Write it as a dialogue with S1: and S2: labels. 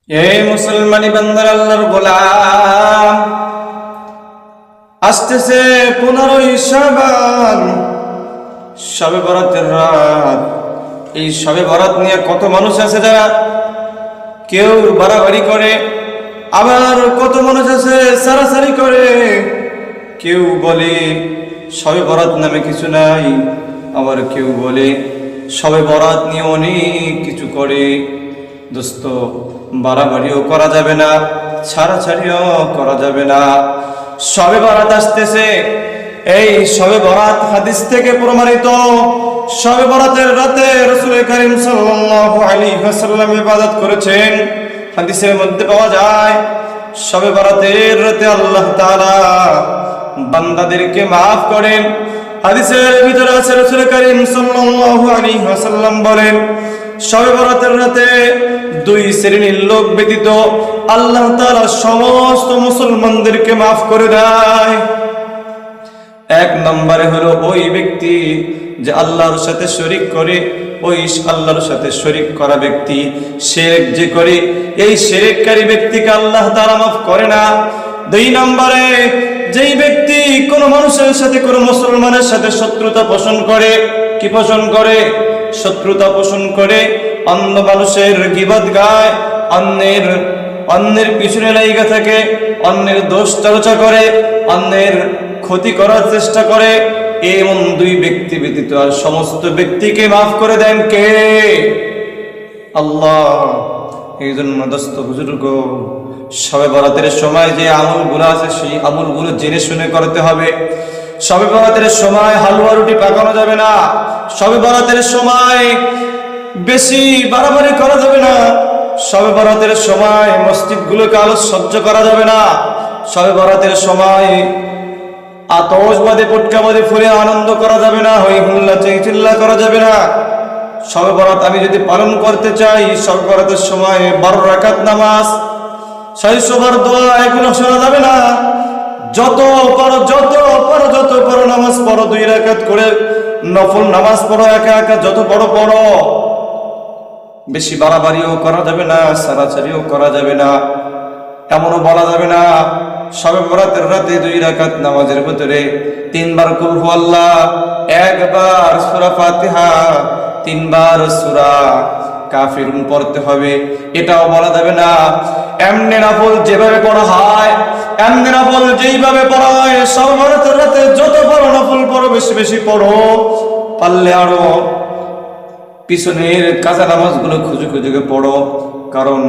S1: এই মুসলমানি বান্দার আল্লাহর গোলাম, আসতেছে 15ই শাবান, শবে বরাতের রাত। এই শবে বরাত নিয়ে কত মানুষ আছে যারা কেউ বাড়াবাড়ি করে, আবার কত মানুষ আছে সারাসারি করে। কেউ বলে শবে বরাত নামে কিছু নাই, আবার কেউ বলে শবে বরাত নিয়ে অনেক কিছু করে। দোস্ত, বাড়াবাড়িও করা যাবে না, ছাড়াছাড়িও করা যাবে না। শবে বরাত আসতেছে, এই শবে বরাত হাদিস থেকে প্রমাণিত। শবে বরাতের রাতে রাসূল করিম সাল্লাল্লাহু আলাইহি ওয়াসাল্লাম ইবাদত করেছেন। হাদিসের মধ্যে পাওয়া যায় শবে বরাতের রাতে আল্লাহ তাআলা বান্দাদেরকে maaf করেন। হাদিসের ভিতরে আছে রাসূল করিম সাল্লাল্লাহু আলাইহি ওয়াসাল্লাম বলেন, শবে বরাতের রাতে দুই শ্রেণীর লোক ব্যতীত আল্লাহ তাআলা সমস্ত মুসলমানদেরকে maaf করে দেয়। এক নম্বরে হলো ওই ব্যক্তি যে আল্লাহর সাথে শরীক করে, ওই আল্লাহর সাথে শরীক করা ব্যক্তি শিরক যে করে, এই শিরককারী ব্যক্তিকে আল্লাহ তাআলা maaf করে না। দুই নম্বরে যেই ব্যক্তি কোনো মানুষের সাথে, কোনো মুসলমানের সাথে শত্রুতা পোষণ করে, কি পোষণ করে? শত্রুতা পোষণ করে, অন্য মানুষের গীবত গায়, অন্যের পিছনে লাইগা থাকে, অন্যের দোষ চর্চা করে, অন্যের ক্ষতি করার চেষ্টা করে, এমন দুই ব্যক্তি ব্যতীত আর সমস্ত ব্যক্তিকে maaf করে দেন কে? আল্লাহ। এই জন্য দোস্ত বুজুর্গ, শবে বরাতের সময় যে আমলগুলো আছে সেই আমলগুলো জেনে শুনে করতে হবে। শবে বরাতের সময় হালুয়া রুটি পাকানো যাবে না। শবে বরাতের সময় বেশি বাড়াবাড়ি করা যাবে না। শবে বরাতের সময় মসজিদগুলোকে আলোকসজ্জা করা যাবে না। শবে বরাতের সময় আতশবাজি পটকাবাজি ফুলে আনন্দ করা যাবে না, হই হুল্লা চিল্লা করা যাবে না। শবে বরাত আমি যদি পালন করতে চাই, শবে বরাতের সময় 12 রাকাত নামাজ, 600 বার দোয়া, এগুলো শোনা যাবে না। যত পড়ো নামাজ পড়ো, 2 রাকাত করে নফল নামাজ পড়ো, একা একা যত পড়ো। বেশি বাড়াবাড়িও করা যাবে না, সারাসারিও করা যাবে না। এমনও বলা যাবে না শবে বরাতের রাতে 2 রাকাত নামাজের ভিতরে 3 বার কুল হুয়াল্লাহ, 1 বার সূরা ফাতিহা, 3 বার সূরা কাফিরুন পড়তে হবে, এটাও বলা যাবে না। এমনি নফল যেভাবে পড়া হয়, এমনি নফল যেইভাবে পড়া হয়, শবে বরাতের রাতে যত বড় নফল পড়ো, বেশি বেশি পড়ো। পারলে আরো পিছনের কাজা নামাজগুলো খুঁজে খুঁজে পড়ো, কারণ